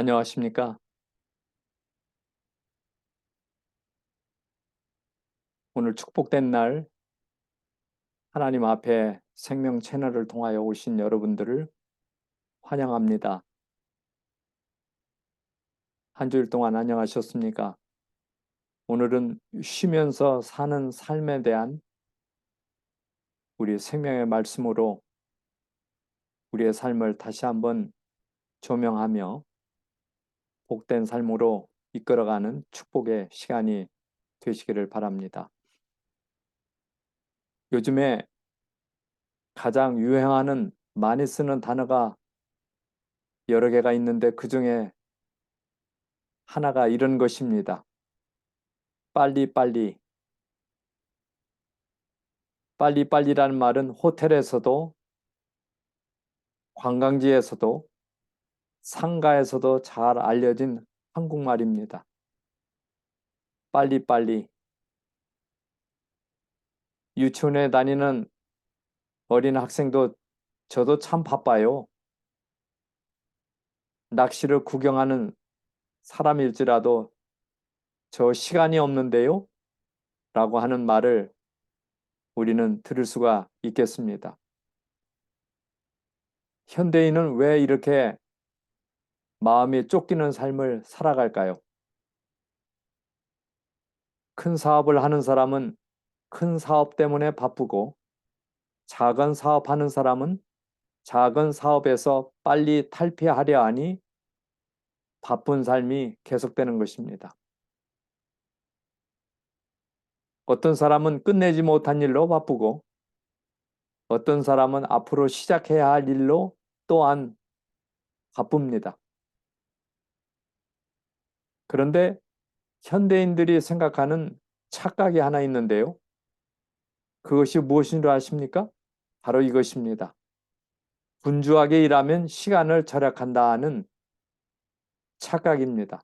안녕하십니까? 오늘 축복된 날 하나님 앞에 생명 채널을 통하여 오신 여러분들을 환영합니다. 한 주일 동안 안녕하셨습니까? 오늘은 쉬면서 사는 삶에 대한 우리 생명의 말씀으로 우리의 삶을 다시 한번 조명하며 복된 삶으로 이끌어가는 축복의 시간이 되시기를 바랍니다. 요즘에 가장 유행하는 많이 쓰는 단어가 여러 개가 있는데 그 중에 하나가 이런 것입니다. 빨리빨리. 빨리빨리라는 말은 호텔에서도 관광지에서도 상가에서도 잘 알려진 한국말입니다. 빨리빨리. 유치원에 다니는 어린 학생도 저도 참 바빠요. 낚시를 구경하는 사람일지라도 저 시간이 없는데요? 라고 하는 말을 우리는 들을 수가 있겠습니다. 현대인은 왜 이렇게 마음이 쫓기는 삶을 살아갈까요? 큰 사업을 하는 사람은 큰 사업 때문에 바쁘고 작은 사업하는 사람은 작은 사업에서 빨리 탈피하려 하니 바쁜 삶이 계속되는 것입니다. 어떤 사람은 끝내지 못한 일로 바쁘고 어떤 사람은 앞으로 시작해야 할 일로 또한 바쁩니다. 그런데 현대인들이 생각하는 착각이 하나 있는데요. 그것이 무엇인 줄 아십니까? 바로 이것입니다. 분주하게 일하면 시간을 절약한다는 착각입니다.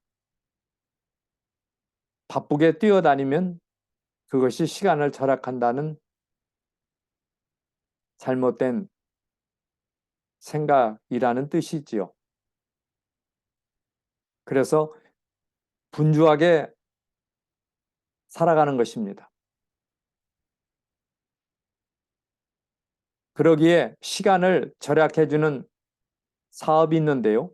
바쁘게 뛰어다니면 그것이 시간을 절약한다는 잘못된 생각이라는 뜻이지요. 그래서 분주하게 살아가는 것입니다. 그러기에 시간을 절약해주는 사업이 있는데요.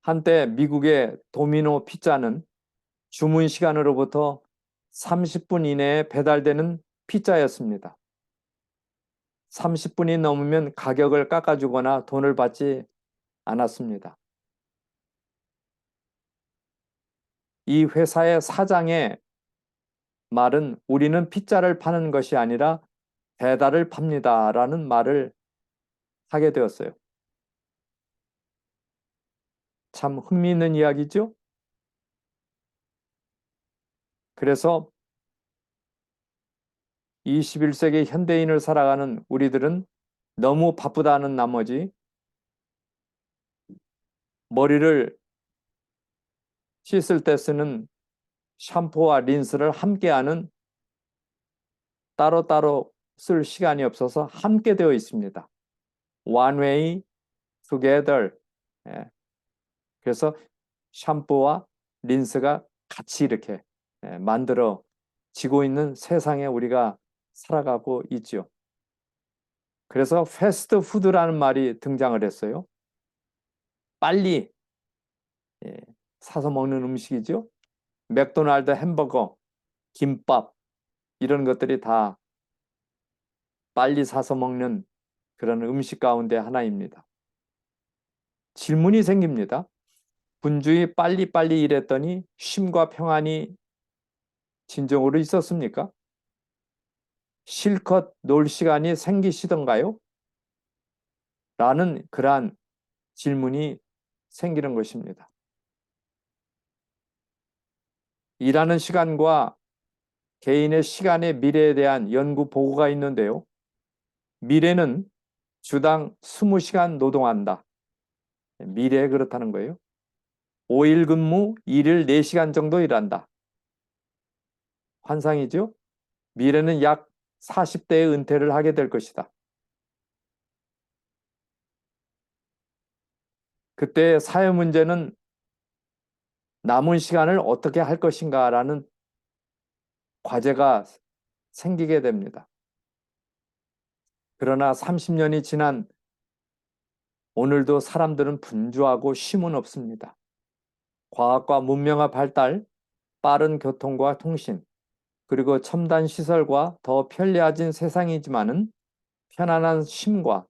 한때 미국의 도미노 피자는 주문 시간으로부터 30분 이내에 배달되는 피자였습니다. 30분이 넘으면 가격을 깎아주거나 돈을 받지 않았습니다. 이 회사의 사장의 말은 우리는 피자를 파는 것이 아니라 배달을 팝니다 라는 말을 하게 되었어요. 참 흥미있는 이야기죠? 그래서 21세기 현대인을 살아가는 우리들은 너무 바쁘다는 나머지 머리를 씻을 때 쓰는 샴푸와 린스를 함께하는 따로따로 쓸 시간이 없어서 함께 되어 있습니다. One way together. 예. 그래서 샴푸와 린스가 같이 이렇게 만들어지고 있는 세상에 우리가 살아가고 있죠. 그래서 패스트푸드라는 말이 등장을 했어요. 빨리 사서 먹는 음식이죠. 맥도날드 햄버거, 김밥 이런 것들이 다 빨리 사서 먹는 그런 음식 가운데 하나입니다. 질문이 생깁니다. 분주히 빨리빨리 일했더니 쉼과 평안이 진정으로 있었습니까? 실컷 놀 시간이 생기시던가요? 라는 그러한 질문이 생기는 것입니다. 일하는 시간과 개인의 시간의 미래에 대한 연구 보고가 있는데요. 미래는 주당 20시간 노동한다. 미래에 그렇다는 거예요. 5일 근무, 일일 4시간 정도 일한다. 환상이죠? 미래는 약 40대에 은퇴를 하게 될 것이다. 그때 사회 문제는 남은 시간을 어떻게 할 것인가라는 과제가 생기게 됩니다. 그러나 30년이 지난 오늘도 사람들은 분주하고 쉼은 없습니다. 과학과 문명의 발달, 빠른 교통과 통신, 그리고 첨단 시설과 더 편리해진 세상이지만은 편안한 쉼과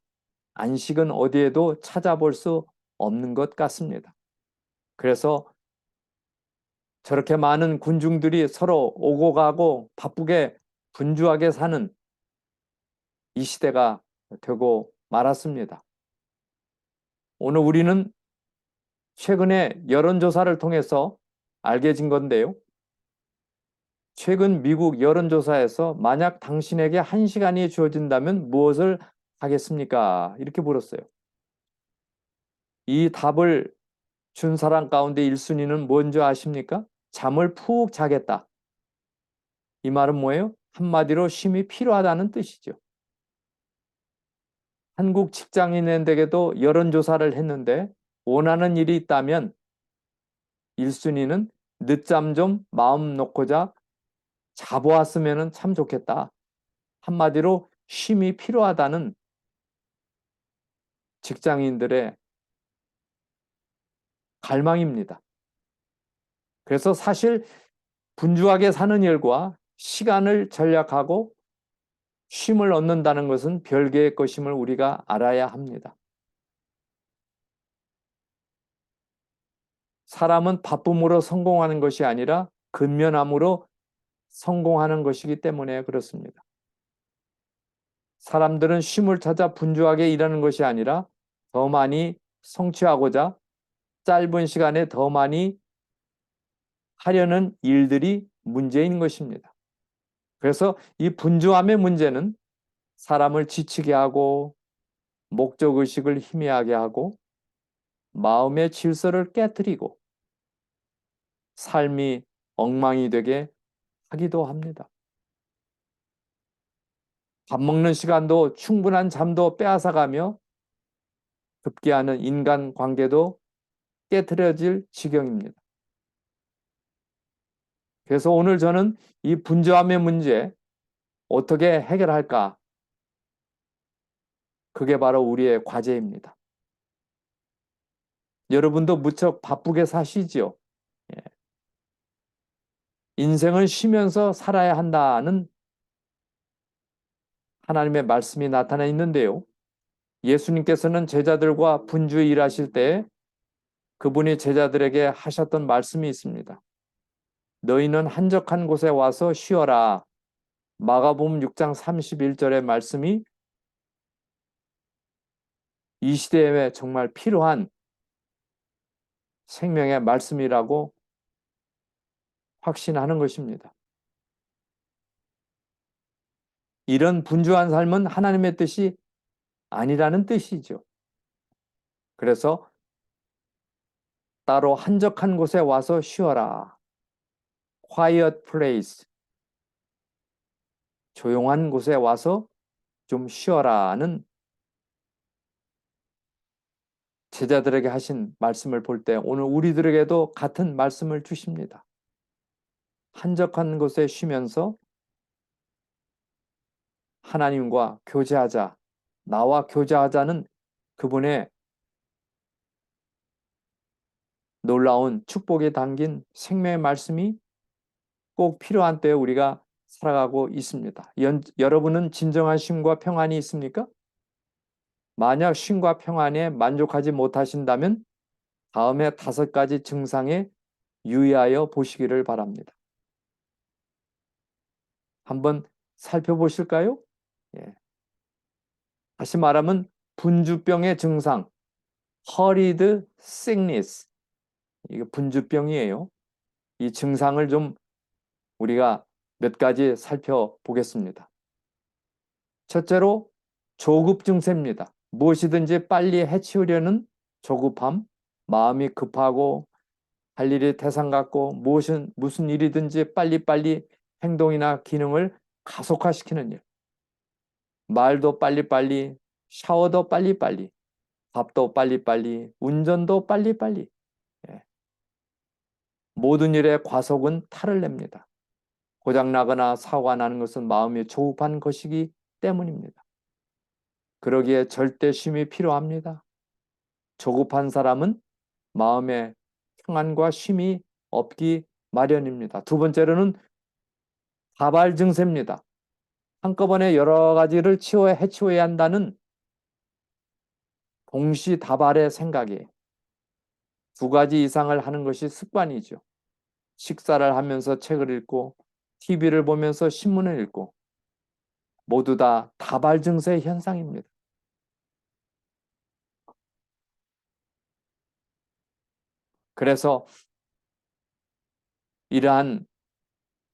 안식은 어디에도 찾아볼 수 없는 것 같습니다. 그래서 저렇게 많은 군중들이 서로 오고 가고 바쁘게 분주하게 사는 이 시대가 되고 말았습니다. 오늘 우리는 최근에 여론조사를 통해서 알게 진 건데요. 최근 미국 여론조사에서 만약 당신에게 1시간이 주어진다면 무엇을 하겠습니까? 이렇게 물었어요. 이 답을 준 사람 가운데 1순위는 뭔지 아십니까? 잠을 푹 자겠다. 이 말은 뭐예요? 한마디로 쉼이 필요하다는 뜻이죠. 한국 직장인들에게도 여론조사를 했는데 원하는 일이 있다면 1순위는 늦잠 좀 마음 놓고자 자보았으면 참 좋겠다. 한마디로 쉼이 필요하다는 직장인들의 갈망입니다. 그래서 사실 분주하게 사는 일과 시간을 절약하고 쉼을 얻는다는 것은 별개의 것임을 우리가 알아야 합니다. 사람은 바쁨으로 성공하는 것이 아니라 근면함으로 성공하는 것이기 때문에 그렇습니다. 사람들은 쉼을 찾아 분주하게 일하는 것이 아니라 더 많이 성취하고자 짧은 시간에 더 많이 하려는 일들이 문제인 것입니다. 그래서 이 분주함의 문제는 사람을 지치게 하고 목적의식을 희미하게 하고 마음의 질서를 깨뜨리고 삶이 엉망이 되게 하기도 합니다. 밥 먹는 시간도 충분한 잠도 빼앗아가며 급기야는 인간관계도 깨트려질 지경입니다. 그래서 오늘 저는 이 분주함의 문제 어떻게 해결할까? 그게 바로 우리의 과제입니다. 여러분도 무척 바쁘게 사시지요. 예. 인생은 쉬면서 살아야 한다는 하나님의 말씀이 나타나 있는데요. 예수님께서는 제자들과 분주히 일하실 때 그분이 제자들에게 하셨던 말씀이 있습니다. 너희는 한적한 곳에 와서 쉬어라. 마가복음 6장 31절의 말씀이 이 시대에 정말 필요한 생명의 말씀이라고 확신하는 것입니다. 이런 분주한 삶은 하나님의 뜻이 아니라는 뜻이죠. 그래서 따로 한적한 곳에 와서 쉬어라. Quiet place. 조용한 곳에 와서 좀 쉬어라는 제자들에게 하신 말씀을 볼 때 오늘 우리들에게도 같은 말씀을 주십니다. 한적한 곳에 쉬면서 하나님과 교제하자. 나와 교제하자는 그분의 놀라운 축복에 담긴 생명의 말씀이 꼭 필요한 때에 우리가 살아가고 있습니다. 여러분은 진정한 쉼과 평안이 있습니까? 만약 쉼과 평안에 만족하지 못하신다면 다음에 5가지 증상에 유의하여 보시기를 바랍니다. 한번 살펴보실까요? 예. 다시 말하면 분주병의 증상, hurried sickness. 이게 분주병이에요. 이 증상을 좀 우리가 몇 가지 살펴보겠습니다. 첫째로 조급 증세입니다. 무엇이든지 빨리 해치우려는 조급함, 마음이 급하고 할 일이 태산 같고 무슨 일이든지 빨리빨리 행동이나 기능을 가속화시키는 일. 말도 빨리빨리, 샤워도 빨리빨리. 밥도 빨리빨리, 운전도 빨리빨리. 예. 모든 일에 과속은 탈을 냅니다. 고장나거나 사고가 나는 것은 마음이 조급한 것이기 때문입니다. 그러기에 절대 쉼이 필요합니다. 조급한 사람은 마음의 평안과 쉼이 없기 마련입니다. 두 번째로는 다발 증세입니다. 한꺼번에 여러 가지를 해치워야 한다는 동시다발의 생각이 두 가지 이상을 하는 것이 습관이죠. 식사를 하면서 책을 읽고 TV를 보면서 신문을 읽고 모두 다 다발 증세 현상입니다. 그래서 이러한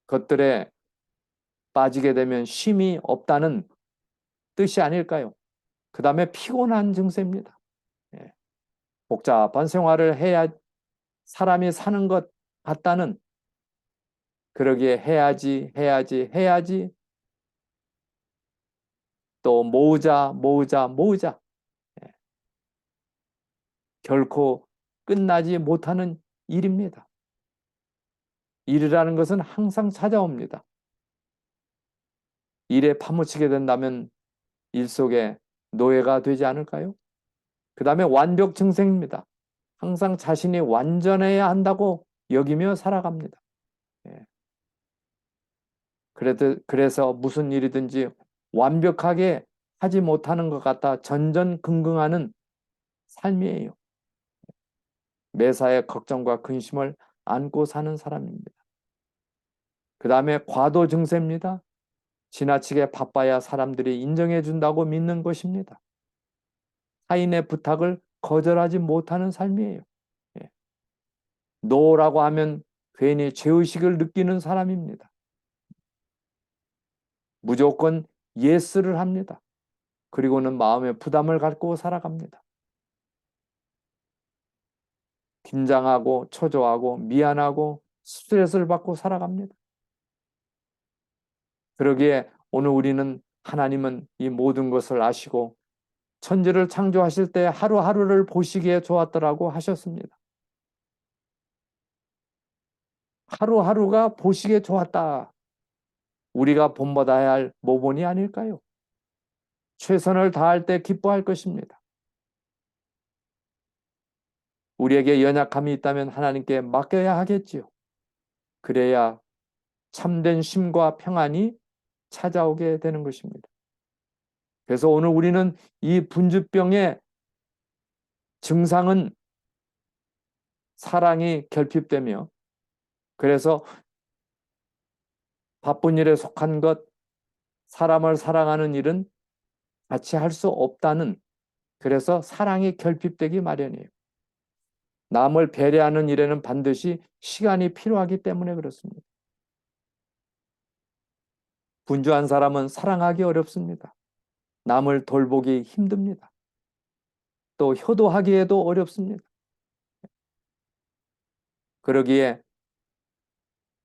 것들에 빠지게 되면 쉼이 없다는 뜻이 아닐까요? 그 다음에 피곤한 증세입니다. 예. 복잡한 생활을 해야 사람이 사는 것 같다는 그러기에 해야지 또 모으자 예. 결코 끝나지 못하는 일입니다. 일이라는 것은 항상 찾아옵니다. 일에 파묻히게 된다면 일 속에 노예가 되지 않을까요? 그 다음에 완벽 증생입니다. 항상 자신이 완전해야 한다고 여기며 살아갑니다. 예. 그래서 무슨 일이든지 완벽하게 하지 못하는 것 같아 전전긍긍하는 삶이에요. 매사에 걱정과 근심을 안고 사는 사람입니다. 그 다음에 과도 증세입니다. 지나치게 바빠야 사람들이 인정해 준다고 믿는 것입니다. 타인의 부탁을 거절하지 못하는 삶이에요. 예. 노라고 하면 괜히 죄의식을 느끼는 사람입니다. 무조건 예스를 합니다. 그리고는 마음의 부담을 갖고 살아갑니다. 긴장하고 초조하고 미안하고 스트레스를 받고 살아갑니다. 그러기에 오늘 우리는 하나님은 이 모든 것을 아시고 천지를 창조하실 때 하루하루를 보시기에 좋았더라고 하셨습니다. 하루하루가 보시기에 좋았다. 우리가 본받아야 할 모본이 아닐까요? 최선을 다할 때 기뻐할 것입니다. 우리에게 연약함이 있다면 하나님께 맡겨야 하겠지요. 그래야 참된 쉼과 평안이 찾아오게 되는 것입니다. 그래서 오늘 우리는 이 분주병의 증상은 사랑이 결핍되며 그래서 바쁜 일에 속한 것, 사람을 사랑하는 일은 같이 할 수 없다는 그래서 사랑이 결핍되기 마련이에요. 남을 배려하는 일에는 반드시 시간이 필요하기 때문에 그렇습니다. 분주한 사람은 사랑하기 어렵습니다. 남을 돌보기 힘듭니다. 또 효도하기에도 어렵습니다. 그러기에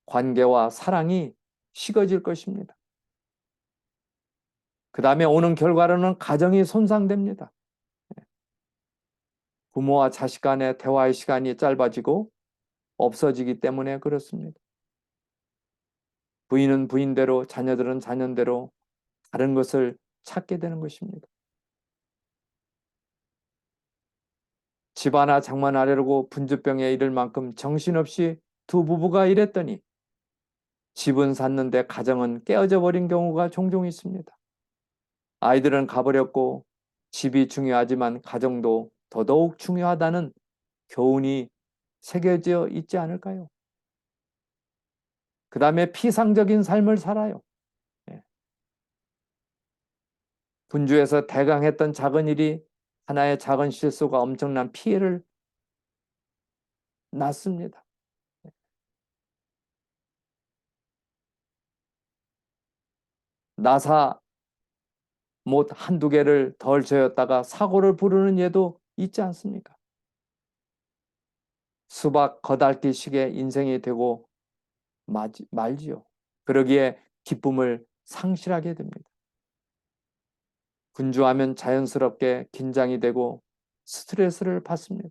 관계와 사랑이 식어질 것입니다. 그 다음에 오는 결과로는 가정이 손상됩니다. 부모와 자식 간의 대화의 시간이 짧아지고 없어지기 때문에 그렇습니다. 부인은 부인대로 자녀들은 자녀대로 다른 것을 찾게 되는 것입니다. 집 하나 장만하려고 분주병에 이를 만큼 정신없이 두 부부가 일했더니 집은 샀는데 가정은 깨어져 버린 경우가 종종 있습니다. 아이들은 가버렸고 집이 중요하지만 가정도 더더욱 중요하다는 교훈이 새겨져 있지 않을까요? 그 다음에 피상적인 삶을 살아요. 예. 분주해서 대강했던 작은 일이 하나의 작은 실수가 엄청난 피해를 낳습니다. 나사 못 한두 개를 덜 저었다가 사고를 부르는 예도 있지 않습니까? 수박 거달기 식의 인생이 되고 말지요. 그러기에 기쁨을 상실하게 됩니다. 분주하면 자연스럽게 긴장이 되고 스트레스를 받습니다.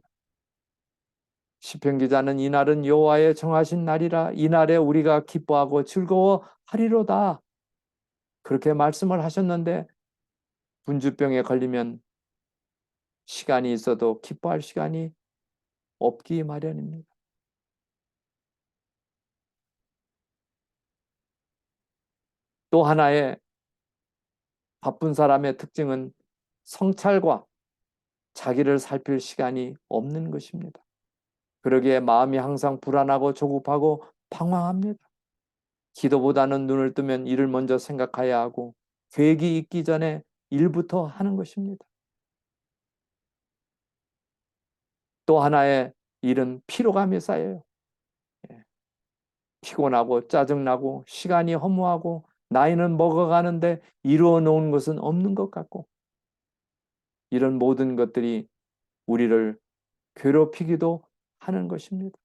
시편 기자는 이날은 여호와의 정하신 날이라 이날에 우리가 기뻐하고 즐거워하리로다. 그렇게 말씀을 하셨는데 분주병에 걸리면 시간이 있어도 기뻐할 시간이 없기 마련입니다. 또 하나의 바쁜 사람의 특징은 성찰과 자기를 살필 시간이 없는 것입니다. 그러기에 마음이 항상 불안하고 조급하고 방황합니다. 기도보다는 눈을 뜨면 일을 먼저 생각해야 하고 계획이 있기 전에 일부터 하는 것입니다. 또 하나의 일은 피로감이 쌓여요. 피곤하고 짜증나고 시간이 허무하고 나이는 먹어가는데 이루어 놓은 것은 없는 것 같고 이런 모든 것들이 우리를 괴롭히기도 하는 것입니다.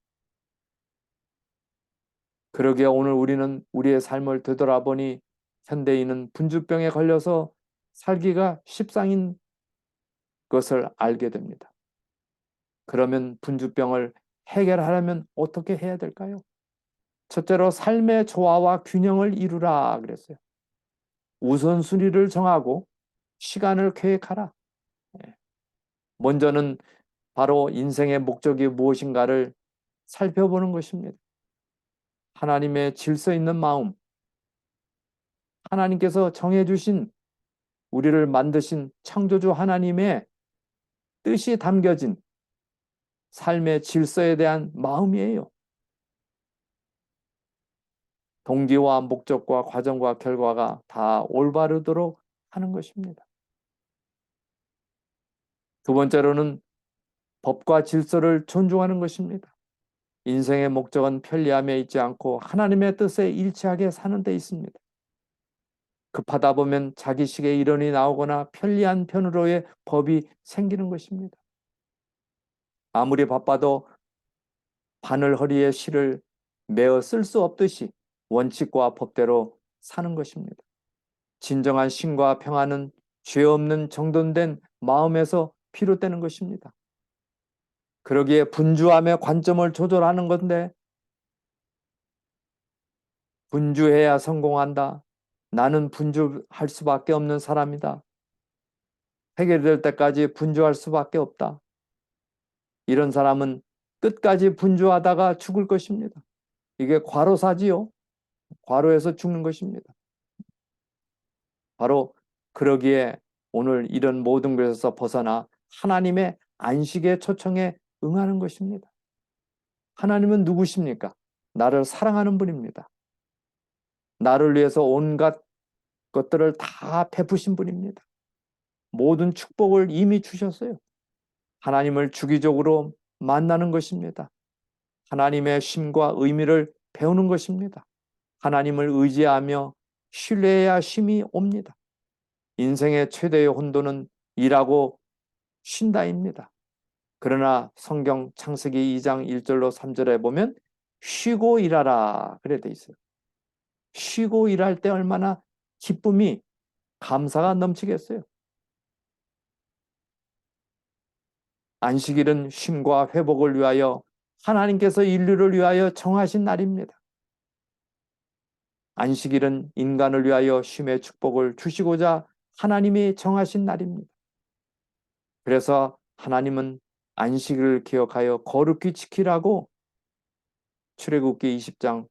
그러기에 오늘 우리는 우리의 삶을 되돌아보니 현대인은 분주병에 걸려서 살기가 십상인 것을 알게 됩니다. 그러면 분주병을 해결하려면 어떻게 해야 될까요? 첫째로 삶의 조화와 균형을 이루라 그랬어요. 우선순위를 정하고 시간을 계획하라. 먼저는 바로 인생의 목적이 무엇인가를 살펴보는 것입니다. 하나님의 질서 있는 마음, 하나님께서 정해주신 우리를 만드신 창조주 하나님의 뜻이 담겨진 삶의 질서에 대한 마음이에요. 동기와 목적과 과정과 결과가 다 올바르도록 하는 것입니다. 두 번째로는 법과 질서를 존중하는 것입니다. 인생의 목적은 편리함에 있지 않고 하나님의 뜻에 일치하게 사는 데 있습니다. 급하다 보면 자기식의 이론이 나오거나 편리한 편으로의 법이 생기는 것입니다. 아무리 바빠도 바늘 허리에 실을 매어 쓸 수 없듯이 원칙과 법대로 사는 것입니다. 진정한 쉼과 평안은 죄 없는 정돈된 마음에서 비롯되는 것입니다. 그러기에 분주함의 관점을 조절하는 건데 분주해야 성공한다. 나는 분주할 수밖에 없는 사람이다. 해결될 때까지 분주할 수밖에 없다. 이런 사람은 끝까지 분주하다가 죽을 것입니다. 이게 과로사지요. 과로해서 죽는 것입니다. 바로 그러기에 오늘 이런 모든 것에서 벗어나 하나님의 안식의 초청에 응하는 것입니다. 하나님은 누구십니까? 나를 사랑하는 분입니다. 나를 위해서 온갖 것들을 다 베푸신 분입니다. 모든 축복을 이미 주셨어요. 하나님을 주기적으로 만나는 것입니다. 하나님의 쉼과 의미를 배우는 것입니다. 하나님을 의지하며 신뢰해야 쉼이 옵니다. 인생의 최대의 혼돈은 일하고 쉰다입니다. 그러나 성경 창세기 2장 1절로 3절에 보면 쉬고 일하라 그래 돼 있어요. 쉬고 일할 때 얼마나 기쁨이 감사가 넘치겠어요. 안식일은 쉼과 회복을 위하여 하나님께서 인류를 위하여 정하신 날입니다. 안식일은 인간을 위하여 쉼의 축복을 주시고자 하나님이 정하신 날입니다. 그래서 하나님은 안식일을 기억하여 거룩히 지키라고 출애굽기 20장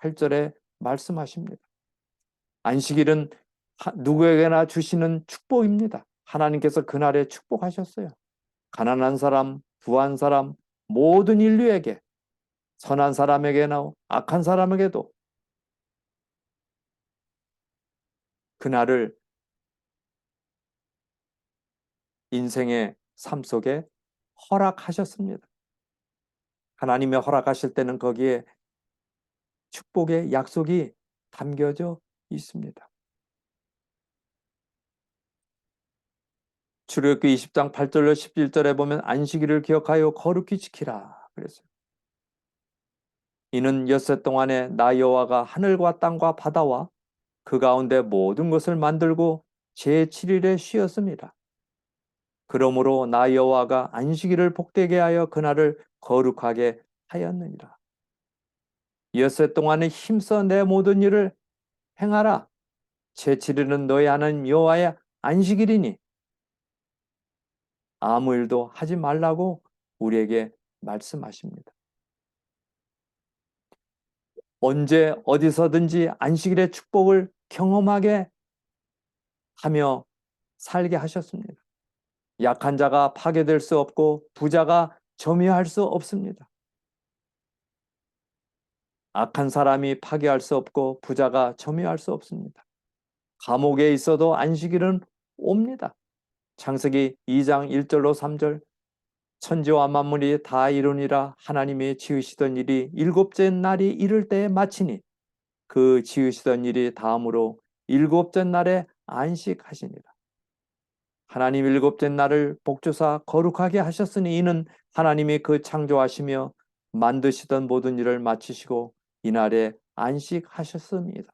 8절에 말씀하십니다. 안식일은 누구에게나 주시는 축복입니다. 하나님께서 그날에 축복하셨어요. 가난한 사람, 부한 사람, 모든 인류에게 선한 사람에게나 악한 사람에게도 그날을 인생의 삶 속에 허락하셨습니다. 하나님이 허락하실 때는 거기에 축복의 약속이 담겨져 있습니다. 출애굽기 20장 8절로 11절에 보면 안식일을 기억하여 거룩히 지키라 그랬어요. 이는 엿새 동안에 나 여호와가 하늘과 땅과 바다와 그 가운데 모든 것을 만들고 제7일에 쉬었습니다. 그러므로 나 여호와가 안식일을 복되게 하여 그날을 거룩하게 하였느니라. 엿새 동안에 힘써 내 모든 일을 행하라. 제7일은 너희 하나님 여호와의 안식일이니 아무 일도 하지 말라고 우리에게 말씀하십니다. 언제 어디서든지 안식일의 축복을 경험하게 하며 살게 하셨습니다. 약한 자가 파괴될 수 없고 부자가 점유할 수 없습니다. 악한 사람이 파괴할 수 없고 부자가 점유할 수 없습니다. 감옥에 있어도 안식일은 옵니다. 창세기 2장 1절로 3절 천지와 만물이 다 이루니라 하나님이 지으시던 일이 일곱째 날이 이를 때에 마치니 그 지으시던 일이 다음으로 일곱째 날에 안식하시니라. 하나님 일곱째 날을 복주사 거룩하게 하셨으니 이는 하나님이 그 창조하시며 만드시던 모든 일을 마치시고 이날에 안식하셨습니다.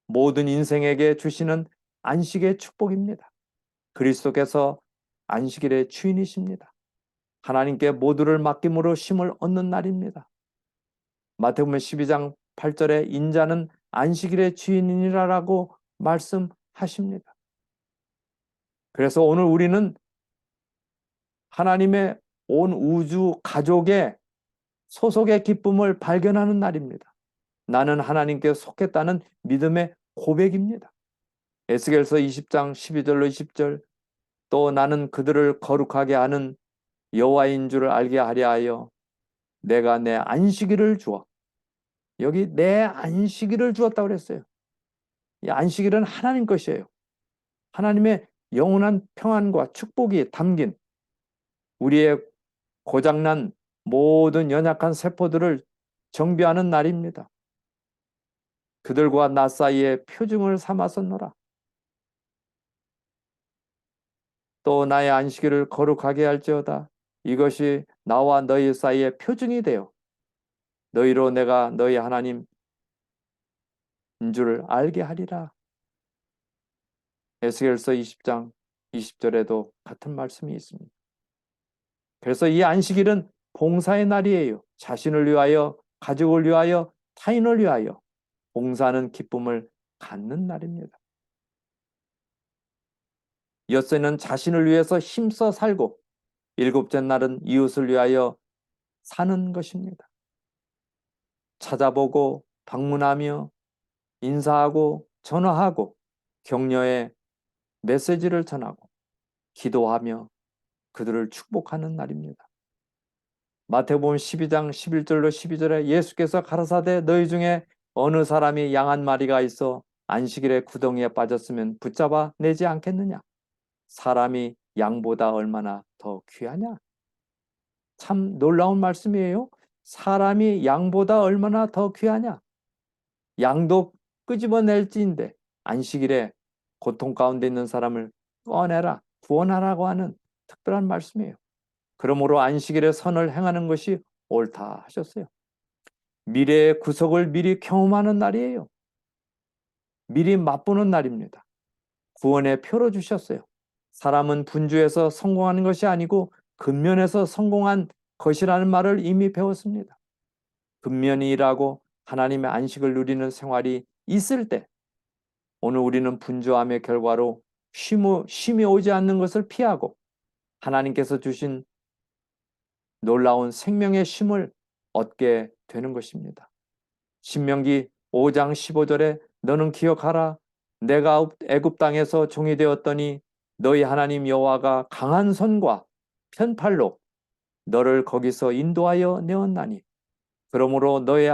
모든 인생에게 주시는 안식의 축복입니다. 그리스도께서 안식일의 주인이십니다. 하나님께 모두를 맡김으로 쉼을 얻는 날입니다. 마태복음 12장 8절에 인자는 안식일의 주인이라고 말씀하십니다. 그래서 오늘 우리는 하나님의 온 우주 가족의 소속의 기쁨을 발견하는 날입니다. 나는 하나님께 속했다는 믿음의 고백입니다. 에스겔서 20장 12절로 20절 또 나는 그들을 거룩하게 하는 여호와인 줄을 알게 하려 하여 내가 내 안식일을 주어 여기 내 안식일을 주었다고 그랬어요. 이 안식일은 하나님 것이에요. 하나님의 영원한 평안과 축복이 담긴 우리의 고장난 모든 연약한 세포들을 정비하는 날입니다. 그들과 나 사이에 표징을 삼았었노라. 또 나의 안식일을 거룩하게 할지어다. 이것이 나와 너희 사이에 표징이 되어 너희로 내가 너희 하나님인 줄을 알게 하리라. 에스겔서 20장 20절에도 같은 말씀이 있습니다. 그래서 이 안식일은 봉사의 날이에요. 자신을 위하여, 가족을 위하여, 타인을 위하여 봉사하는 기쁨을 갖는 날입니다. 엿새는 자신을 위해서 힘써 살고 일곱째 날은 이웃을 위하여 사는 것입니다. 찾아보고 방문하며 인사하고 전화하고 격려의 메시지를 전하고 기도하며 그들을 축복하는 날입니다. 마태복음 12장 11절로 12절에 예수께서 가라사대 너희 중에 어느 사람이 양 한 마리가 있어 안식일에 구덩이에 빠졌으면 붙잡아 내지 않겠느냐? 사람이 양보다 얼마나 더 귀하냐? 참 놀라운 말씀이에요. 사람이 양보다 얼마나 더 귀하냐? 양도 끄집어낼지인데 안식일에 고통 가운데 있는 사람을 꺼내라, 구원하라고 하는 특별한 말씀이에요. 그러므로 안식일에 선을 행하는 것이 옳다 하셨어요. 미래의 구속을 미리 경험하는 날이에요. 미리 맛보는 날입니다. 구원의 표로 주셨어요. 사람은 분주해서 성공하는 것이 아니고 근면에서 성공한 것이라는 말을 이미 배웠습니다. 근면히 일하고 하나님의 안식을 누리는 생활이 있을 때 오늘 우리는 분주함의 결과로 쉼이 오지 않는 것을 피하고 하나님께서 주신 놀라운 생명의 쉼을 얻게 되는 것입니다. 신명기 5장 15절에 너는 기억하라. 내가 애굽 땅에서 종이 되었더니 너희 하나님 여호와가 강한 손과 편팔로 너를 거기서 인도하여 내었나니 그러므로 너희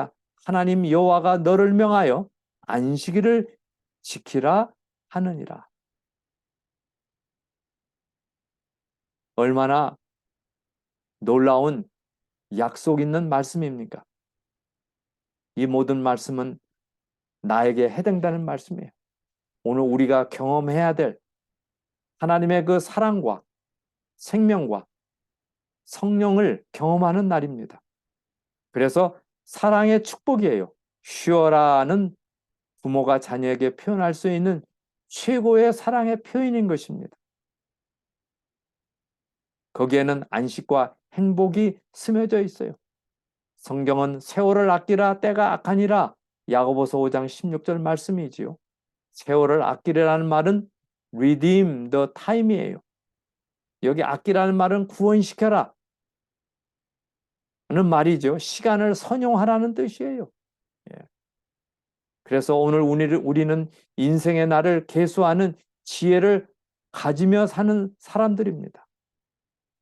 하나님 여호와가 너를 명하여 안식일을 지키라 하느니라. 얼마나 놀라운 약속 있는 말씀입니까? 이 모든 말씀은 나에게 해당되는 말씀이에요. 오늘 우리가 경험해야 될 하나님의 그 사랑과 생명과 성령을 경험하는 날입니다. 그래서 사랑의 축복이에요. 쉬어라는 부모가 자녀에게 표현할 수 있는 최고의 사랑의 표현인 것입니다. 거기에는 안식과 행복이 스며져 있어요. 성경은 세월을 아끼라 때가 악하니라 야고보서 5장 16절 말씀이지요. 세월을 아끼라는 말은 redeem the time이에요. 여기 아끼라는 말은 구원시켜라 는 말이죠. 시간을 선용하라는 뜻이에요. 예. 그래서 오늘 우리는 인생의 날을 계수하는 지혜를 가지며 사는 사람들입니다.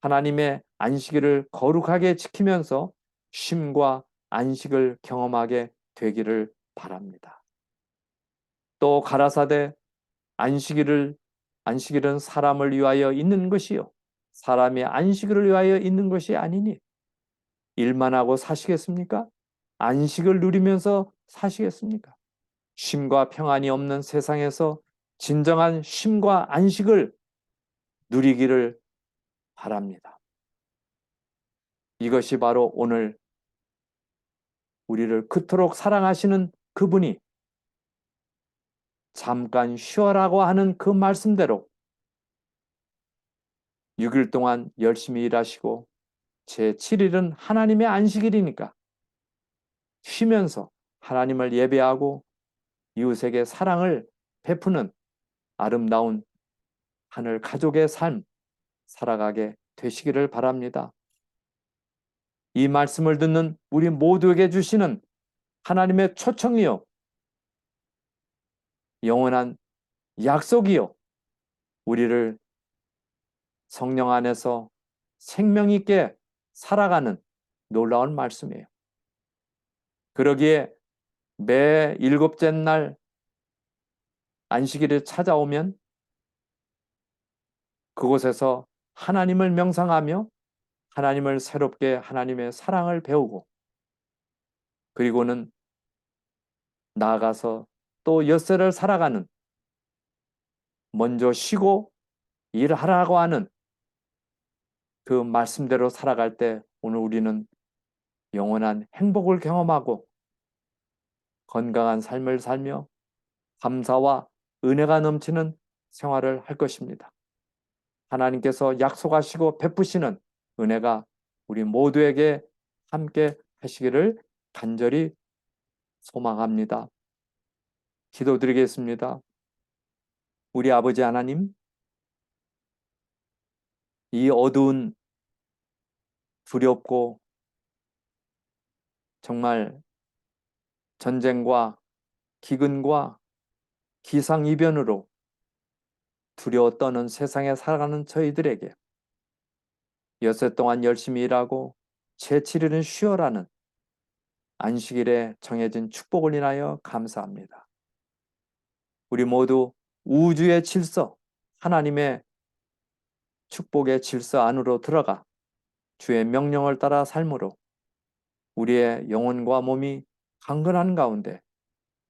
하나님의 안식일을 거룩하게 지키면서 쉼과 안식을 경험하게 되기를 바랍니다. 또 가라사대 안식일은 사람을 위하여 있는 것이요 사람이 안식일을 위하여 있는 것이 아니니 일만 하고 사시겠습니까? 안식을 누리면서 사시겠습니까? 쉼과 평안이 없는 세상에서 진정한 쉼과 안식을 누리기를 바랍니다. 이것이 바로 오늘 우리를 그토록 사랑하시는 그분이 잠깐 쉬어라고 하는 그 말씀대로 6일 동안 열심히 일하시고 제7일은 하나님의 안식일이니까 쉬면서 하나님을 예배하고 이웃에게 사랑을 베푸는 아름다운 하늘 가족의 삶 살아가게 되시기를 바랍니다. 이 말씀을 듣는 우리 모두에게 주시는 하나님의 초청이요 영원한 약속이요 우리를 성령 안에서 생명 있게 살아가는 놀라운 말씀이에요. 그러기에 매 7째 날 안식일이 찾아오면 그곳에서 하나님을 명상하며 하나님을 새롭게 하나님의 사랑을 배우고 그리고는 나아가서 또 엿새를 살아가는 먼저 쉬고 일하라고 하는 그 말씀대로 살아갈 때 오늘 우리는 영원한 행복을 경험하고 건강한 삶을 살며 감사와 은혜가 넘치는 생활을 할 것입니다. 하나님께서 약속하시고 베푸시는 은혜가 우리 모두에게 함께 하시기를 간절히 소망합니다. 기도드리겠습니다. 우리 아버지 하나님, 이 어두운 두렵고 정말 전쟁과 기근과 기상이변으로 두려워 떠는 세상에 살아가는 저희들에게 엿새 동안 열심히 일하고 제7일은 쉬어라는 안식일에 정해진 축복을 인하여 감사합니다. 우리 모두 우주의 질서, 하나님의 축복의 질서 안으로 들어가 주의 명령을 따라 삶으로 우리의 영혼과 몸이 강건한 가운데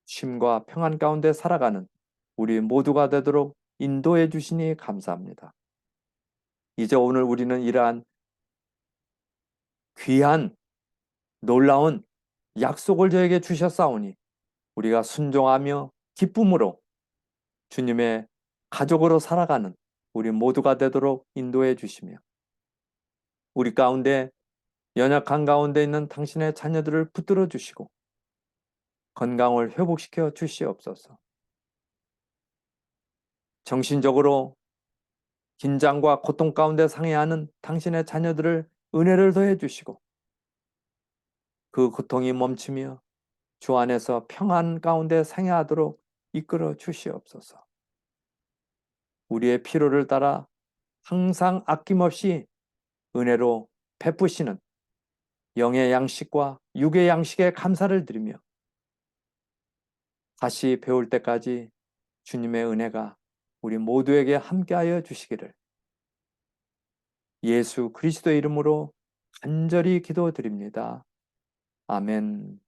쉼과 평안 가운데 살아가는 우리 모두가 되도록 인도해 주시니 감사합니다. 이제 오늘 우리는 이러한 귀한 놀라운 약속을 저에게 주셨사오니 우리가 순종하며 기쁨으로 주님의 가족으로 살아가는 우리 모두가 되도록 인도해 주시며 우리 가운데 연약한 가운데 있는 당신의 자녀들을 붙들어 주시고 건강을 회복시켜 주시옵소서. 정신적으로 긴장과 고통 가운데 상해하는 당신의 자녀들을 은혜를 더해 주시고 그 고통이 멈추며 주 안에서 평안 가운데 상해하도록 이끌어 주시옵소서. 우리의 필요를 따라 항상 아낌없이 은혜로 베푸시는 영의 양식과 육의 양식에 감사를 드리며 다시 배울 때까지 주님의 은혜가 우리 모두에게 함께하여 주시기를 예수 그리스도의 이름으로 간절히 기도드립니다. 아멘.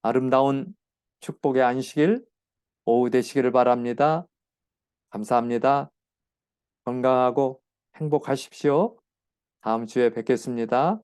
아름다운 축복의 안식일 오후 되시기를 바랍니다. 감사합니다. 건강하고 행복하십시오. 다음 주에 뵙겠습니다.